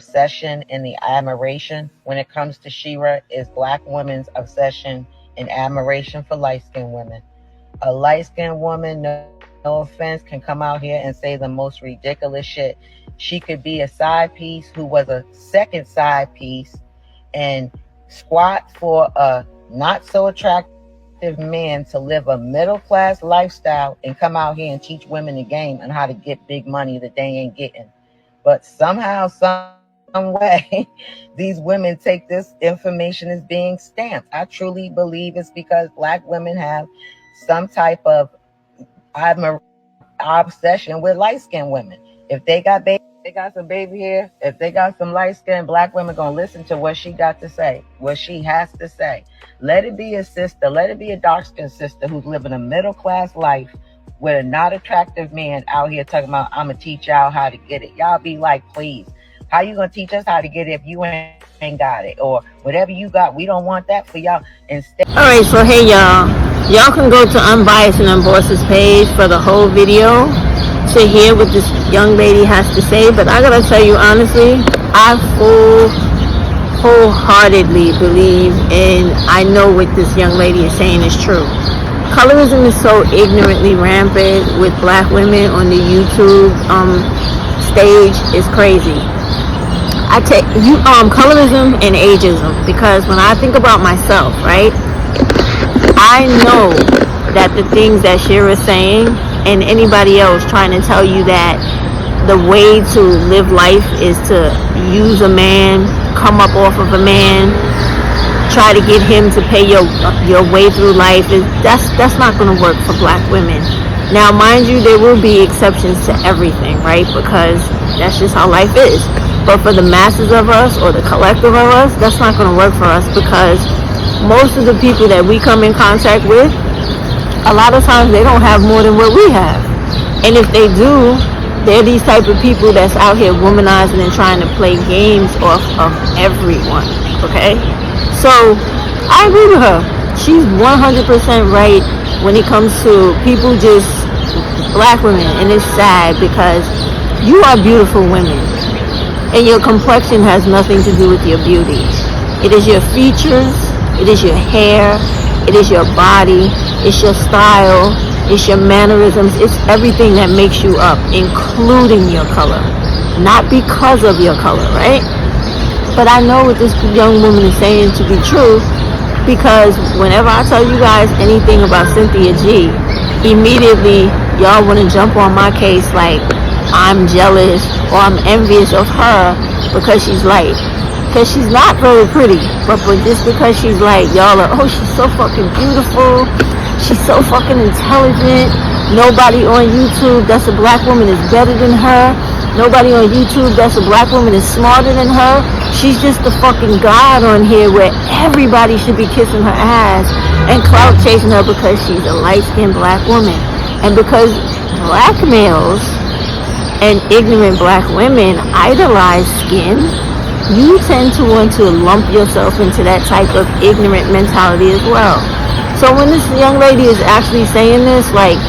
obsession and the admiration when it comes to Shira is black women's obsession and admiration for light-skinned women. A light-skinned woman, no offense, can come out here and say the most ridiculous shit. She could be a side piece who was a second side piece and squat for a not so attractive man to live a middle-class lifestyle and come out here and teach women the game and how to get big money that they ain't getting. But somehow, some way, these women take this information as being stamped. I truly believe it's because black women have some type of obsession with light-skinned women. If they got some baby hair, if they got some light-skinned black women, gonna listen to what she got to say, what she has to say. Let it be a sister, let it be a dark-skinned sister who's living a middle-class life with a not attractive man out here talking about, I'm gonna teach y'all how to get it. Y'all be like, please, how you gonna teach us how to get it if you ain't got it? Or whatever you got, we don't want that for y'all. Instead. All right, so hey y'all can go to Unbiased and Unboss's page for the whole video to hear what this young lady has to say. But I gotta tell you honestly, I wholeheartedly believe, and I know what this young lady is saying is true. Colorism is so ignorantly rampant with black women on the YouTube stage is crazy. I take you colorism and ageism, because when I think about myself, right, I know that the things that Shira's saying and anybody else trying to tell you that the way to live life is to use a man, come up off of a man, try to get him to pay your way through life, that's not going to work for black women. Now, mind you, there will be exceptions to everything, right? Because that's just how life is. But for the masses of us, or the collective of us, that's not going to work for us, because most of the people that we come in contact with, a lot of times they don't have more than what we have. And if they do, they're these type of people that's out here womanizing and trying to play games off of everyone, okay? So, I agree with her. She's 100% right when it comes to people just, black women, and it's sad because you are beautiful women. And your complexion has nothing to do with your beauty. It is your features, it is your hair, it is your body, it's your style, it's your mannerisms, it's everything that makes you up, including your color. Not because of your color, right? But I know what this young woman is saying to be true, because whenever I tell you guys anything about Cynthia G, immediately y'all want to jump on my case like I'm jealous or I'm envious of her because she's light. Because she's not very pretty, but just because she's light, y'all are, oh, she's so fucking beautiful, she's so fucking intelligent, nobody on YouTube that's a black woman is better than her, nobody on YouTube that's a black woman is smarter than her. She's just the fucking god on here where everybody should be kissing her ass and clout chasing her because she's a light-skinned black woman. And because black males and ignorant black women idolize skin, you tend to want to lump yourself into that type of ignorant mentality as well. So when this young lady is actually saying this, like,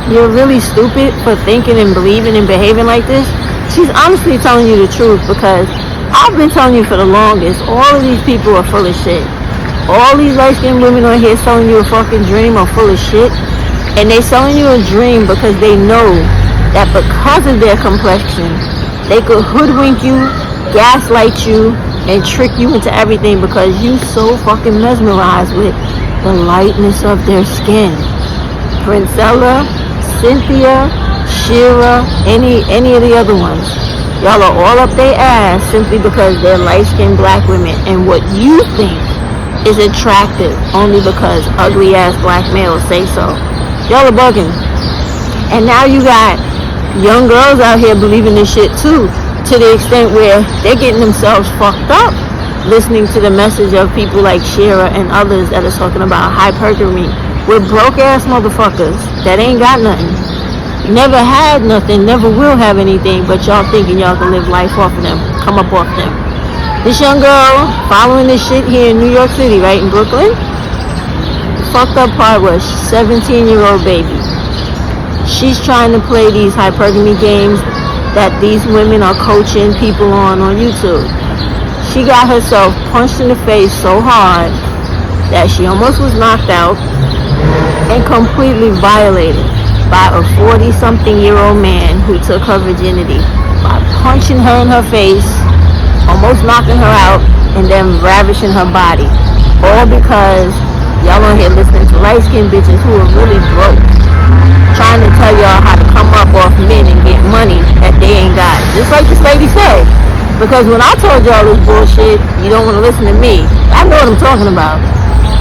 you're really stupid for thinking and believing and behaving like this, she's honestly telling you the truth, because I've been telling you for the longest, all of these people are full of shit. All these light-skinned women on here selling you a fucking dream are full of shit. And they selling you a dream because they know that because of their complexion, they could hoodwink you, gaslight you, and trick you into everything because you so fucking mesmerized with the lightness of their skin. Princella, Cynthia, Shira, any of the other ones. Y'all are all up their ass simply because they're light-skinned black women, and what you think is attractive only because ugly ass black males say so. Y'all are bugging. And now you got young girls out here believing this shit too, to the extent where they're getting themselves fucked up listening to the message of people like Shira and others that are talking about hypergamy. We're broke ass motherfuckers that ain't got nothing, never had nothing, never will have anything, but y'all thinking y'all can live life off of them, come up off them. This young girl following this shit here in New York City, right in Brooklyn, the fucked up part was 17-year-old baby. She's trying to play these hypergamy games that these women are coaching people on YouTube. She got herself punched in the face so hard that she almost was knocked out and completely violated by a 40-something-year-old man who took her virginity by punching her in her face, almost knocking her out, and then ravishing her body. All because y'all on here listening to light-skinned bitches who are really broke, trying to tell y'all how to come up off men and get money that they ain't got. Just like this lady said. Because when I told y'all this bullshit, you don't want to listen to me. I know what I'm talking about.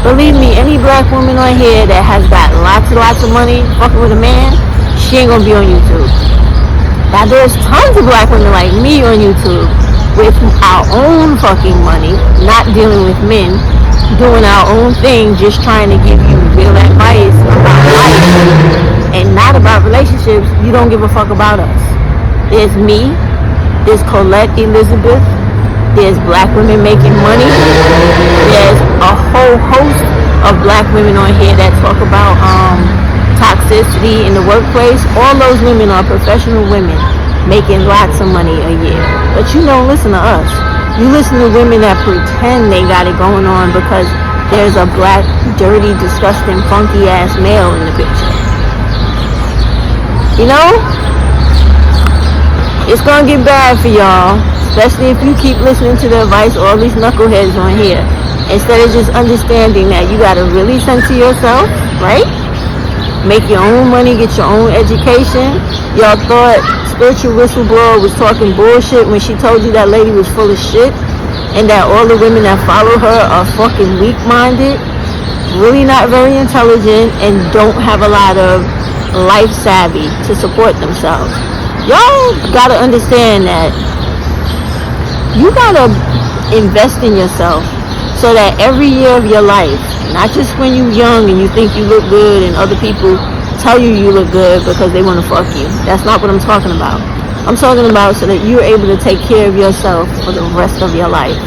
Believe me, any black woman on here that has got lots and lots of money fucking with a man, she ain't gonna be on YouTube. Now there's tons of black women like me on YouTube with our own fucking money, not dealing with men, doing our own thing, just trying to give you real advice about life and not about relationships. You don't give a fuck about us. There's me, there's Colette Elizabeth, there's black women making money, there's a whole host of black women on here that talk about toxicity in the workplace. All those women are professional women making lots of money a year. But you don't listen to us. You listen to women that pretend they got it going on because there's a black, dirty, disgusting, funky ass male in the picture. You know? It's gonna get bad for y'all, especially if you keep listening to the advice of all these knuckleheads on here, instead of just understanding that you gotta really censor yourself, right? Make your own money, get your own education. Y'all thought Spiritual Whistleblower was talking bullshit when she told you that lady was full of shit, and that all the women that follow her are fucking weak-minded, really not very intelligent, and don't have a lot of life savvy to support themselves. Y'all gotta understand that you gotta invest in yourself so that every year of your life, not just when you're young and you think you look good and other people tell you look good because they want to fuck you. That's not what I'm talking about. I'm talking about so that you're able to take care of yourself for the rest of your life.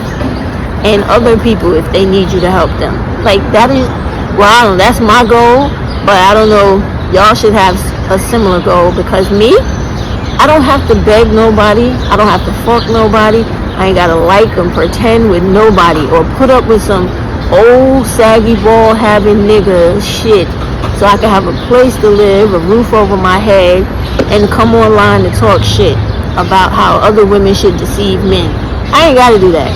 And other people if they need you to help them. Like that is, well, I don't know, that's my goal, but I don't know, y'all should have a similar goal because me, I don't have to beg nobody. I don't have to fuck nobody. I ain't gotta like and pretend with nobody or put up with some old saggy ball having nigga shit so I can have a place to live, a roof over my head, and come online to talk shit about how other women should deceive men. I ain't gotta do that.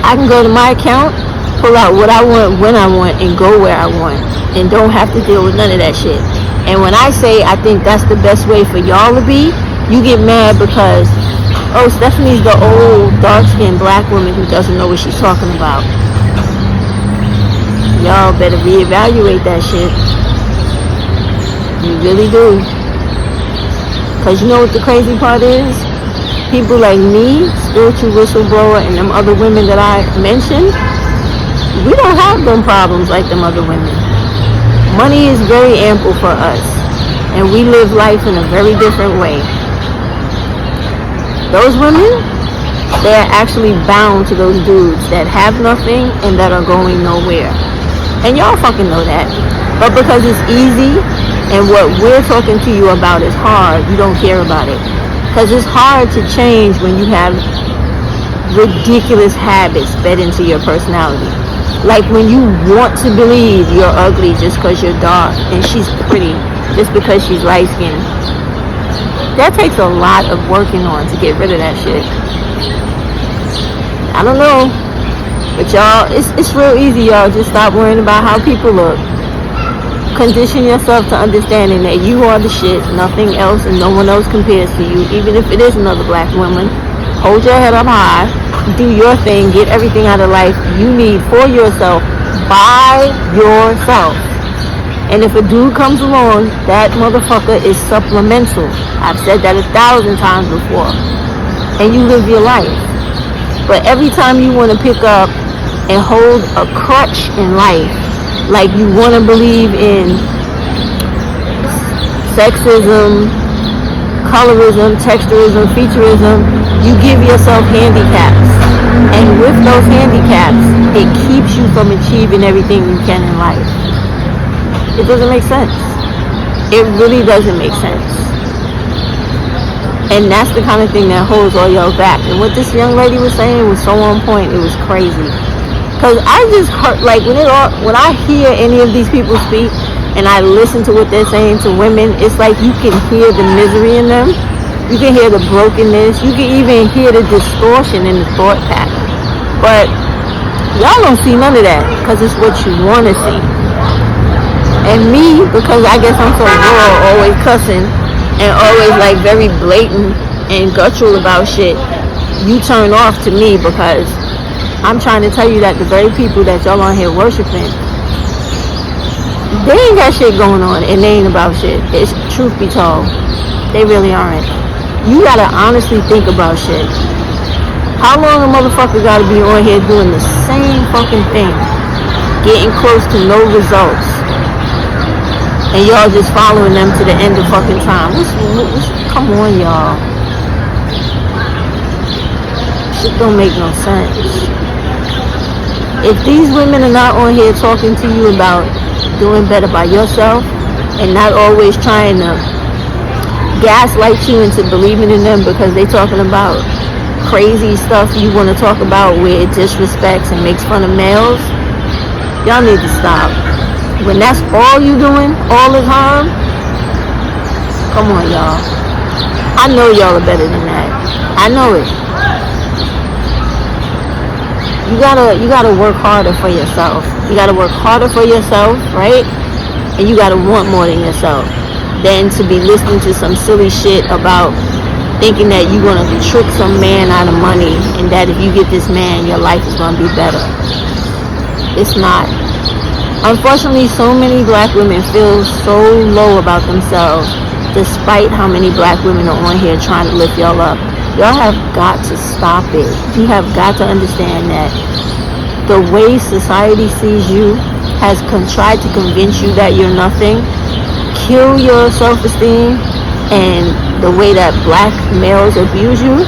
I can go to my account, pull out what I want, when I want, and go where I want, and don't have to deal with none of that shit. And when I say I think that's the best way for y'all to be, you get mad because, oh, Stephanie's the old, dark-skinned black woman who doesn't know what she's talking about. Y'all better reevaluate that shit. You really do. Because you know what the crazy part is? People like me, Spiritual Whistleblower, and them other women that I mentioned, we don't have them problems like them other women. Money is very ample for us, and we live life in a very different way. Those women, they're actually bound to those dudes that have nothing and that are going nowhere. And y'all fucking know that. But because it's easy and what we're talking to you about is hard, you don't care about it. Because it's hard to change when you have ridiculous habits fed into your personality. Like when you want to believe you're ugly just because you're dark and she's pretty just because she's light-skinned. That takes a lot of working on to get rid of that shit. I don't know. But y'all, it's real easy, y'all. Just stop worrying about how people look. Condition yourself to understanding that you are the shit, nothing else and no one else compares to you, even if it is another black woman. Hold your head up high, do your thing, get everything out of life you need for yourself, by yourself. And if a dude comes along, that motherfucker is supplemental. I've said that 1,000 times before. And you live your life. But every time you want to pick up and hold a crutch in life, like you want to believe in sexism, colorism, texturism, featureism, you give yourself handicaps. And with those handicaps, it keeps you from achieving everything you can in life. It doesn't make sense. It really doesn't make sense. And that's the kind of thing that holds all y'all back. And what this young lady was saying was so on point. It was crazy. Cause I just heard, like, when I hear any of these people speak and I listen to what they're saying to women, it's like you can hear the misery in them. You can hear the brokenness. You can even hear the distortion in the thought pattern. But y'all don't see none of that because it's what you want to see. And me, because I guess I'm so raw, always cussing and always like very blatant and guttural about shit, you turn off to me because I'm trying to tell you that the very people that y'all on here worshiping, they ain't got shit going on and they ain't about shit. It's truth be told. They really aren't. You gotta honestly think about shit. How long a motherfucker gotta be on here doing the same fucking thing, getting close to no results, and y'all just following them to the end of fucking time? Come on, y'all. Shit don't make no sense. If these women are not on here talking to you about doing better by yourself and not always trying to gaslight you into believing in them because they talking about crazy stuff you want to talk about where it disrespects and makes fun of males, y'all need to stop. When that's all you doing all the time, come on, y'all. I know y'all are better than that. I know it. You gotta work harder for yourself. You gotta work harder for yourself, right? And you gotta want more than yourself than to be listening to some silly shit about thinking that you're gonna trick some man out of money and that if you get this man, your life is gonna be better. It's not. Unfortunately, so many black women feel so low about themselves despite how many black women are on here trying to lift y'all up. Y'all have got to stop it. You have got to understand that the way society sees you has tried to convince you that you're nothing, kill your self-esteem, and the way that black males abuse you.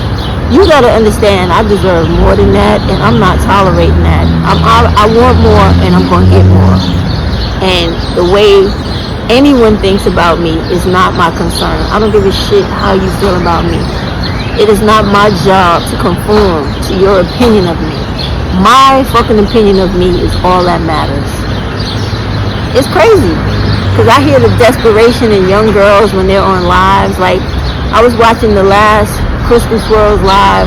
You gotta understand, I deserve more than that, and I'm not tolerating that. I want more, and I'm gonna get more. And the way anyone thinks about me is not my concern. I don't give a shit how you feel about me. It is not my job to conform to your opinion of me. My fucking opinion of me is all that matters. It's crazy, because I hear the desperation in young girls when they're on lives. Like, I was watching the last Crystal Swirls live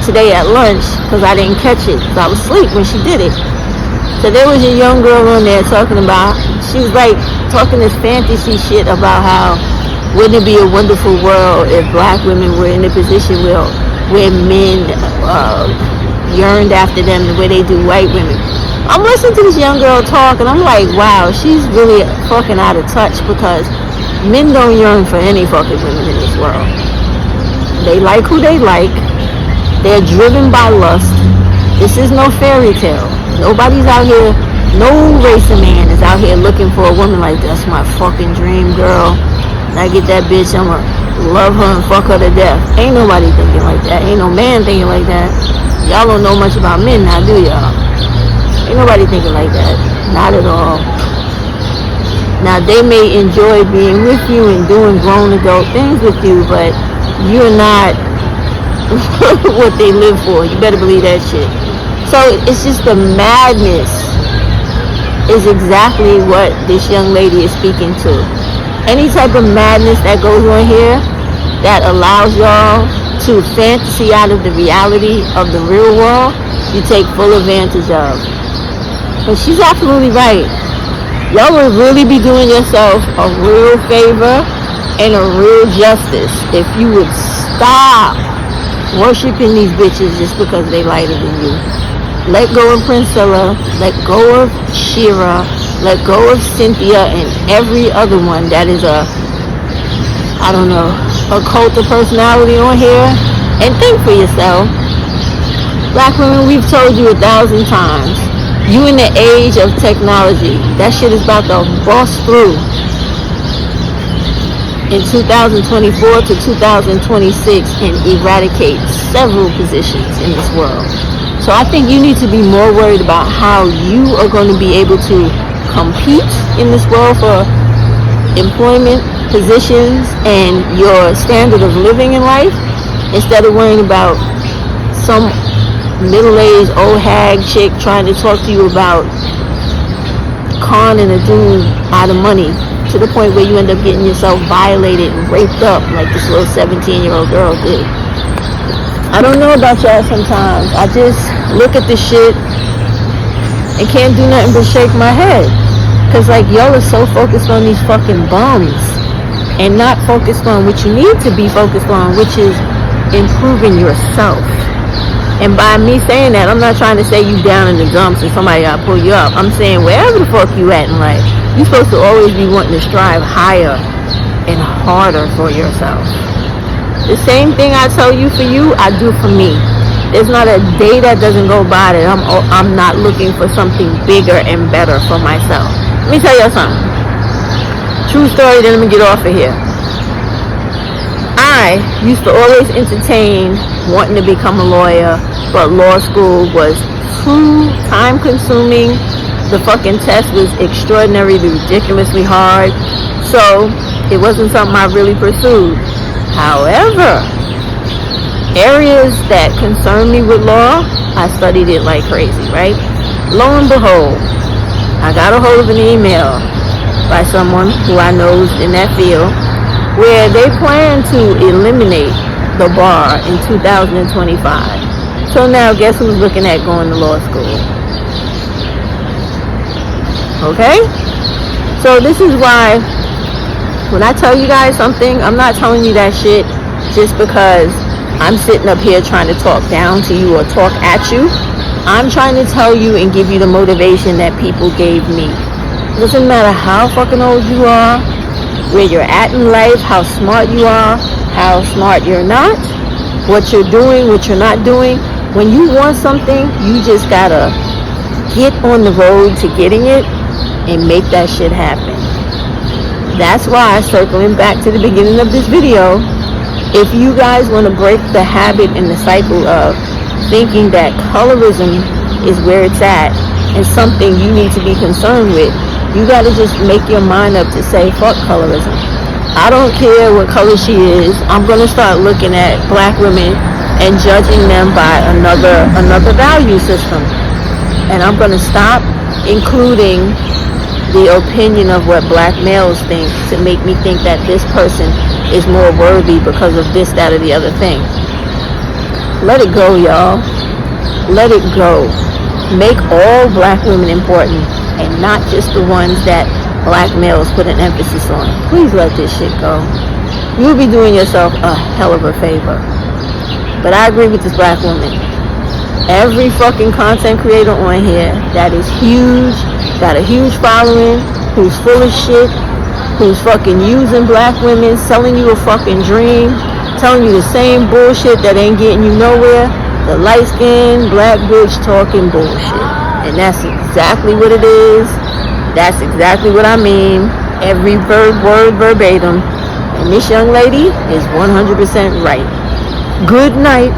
today at lunch, because I didn't catch it, because I was asleep when she did it. So there was a young girl on there talking about, she was like, talking this fantasy shit about how, wouldn't it be a wonderful world if black women were in a position where men yearned after them the way they do white women. I'm listening to this young girl talk and I'm like, wow, she's really fucking out of touch, because men don't yearn for any fucking women in this world. They like who they like. They're driven by lust. This is no fairy tale. Nobody's out here, no race of man is out here looking for a woman like, that's my fucking dream girl. When I get that bitch, I'ma love her and fuck her to death. Ain't nobody thinking like that. Ain't no man thinking like that. Y'all don't know much about men now, do y'all? Ain't nobody thinking like that. Not at all. Now, they may enjoy being with you and doing grown adult things with you, but you're not what they live for. You better believe that shit. So, it's just the madness is exactly what this young lady is speaking to. Any type of madness that goes on here that allows y'all to fantasy out of the reality of the real world, you take full advantage of. But she's absolutely right. Y'all would really be doing yourself a real favor and a real justice if you would stop worshiping these bitches just because they lighter than you. Let go of Priscilla, let go of Shira, let go of Cynthia and every other one that is a cult of personality on here, and think for yourself. Black women, we've told you 1,000 times, you in the age of technology, that shit is about to bust through in 2024 to 2026 and eradicate several positions in this world. So I think you need to be more worried about how you are going to be able to compete in this world for employment positions and your standard of living in life, instead of worrying about some middle-aged old hag chick trying to talk to you about conning a dude out of money to the point where you end up getting yourself violated and raped up like this little 17-year-old girl did. I don't know about y'all sometimes. I just look at this shit and can't do nothing but shake my head. Cause like y'all are so focused on these fucking bums and not focused on what you need to be focused on, which is improving yourself. And by me saying that, I'm not trying to say you down in the dumps and somebody gotta pull you up. I'm saying wherever the fuck you at in life, you're supposed to always be wanting to strive higher and harder for yourself. The same thing I tell you for you, I do for me. There's not a day that doesn't go by that I'm not looking for something bigger and better for myself. Let me tell you something. True story, then let me get off of here. I used to always entertain wanting to become a lawyer, but law school was too time consuming. The fucking test was extraordinarily, ridiculously hard. So it wasn't something I really pursued. However, areas that concern me with law, I studied it like crazy, right? Lo and behold, I got a hold of an email by someone who I know is in that field where they plan to eliminate the bar in 2025. So now guess who's looking at going to law school? Okay? So this is why when I tell you guys something, I'm not telling you that shit just because I'm sitting up here trying to talk down to you or talk at you. I'm trying to tell you and give you the motivation that people gave me. It doesn't matter how fucking old you are, where you're at in life, how smart you are, how smart you're not, what you're doing, what you're not doing. When you want something, you just gotta get on the road to getting it and make that shit happen. That's why, circling back to the beginning of this video, if you guys want to break the habit and the cycle of thinking that colorism is where it's at and something you need to be concerned with, you got to just make your mind up to say, fuck colorism. I don't care what color she is. I'm going to start looking at black women and judging them by another value system. And I'm going to stop including the opinion of what black males think to make me think that this person is more worthy because of this, that, or the other thing. Let it go, y'all. Let it go. Make all black women important and not just the ones that black males put an emphasis on. Please let this shit go. You'll be doing yourself a hell of a favor. But I agree with this black woman. Every fucking content creator on here that is huge, got a huge following, who's full of shit, who's fucking using black women, selling you a fucking dream, telling you the same bullshit that ain't getting you nowhere, the light-skinned black bitch talking bullshit. And that's exactly what it is. That's exactly what I mean. Every word verbatim. And this young lady is 100% right. Good night.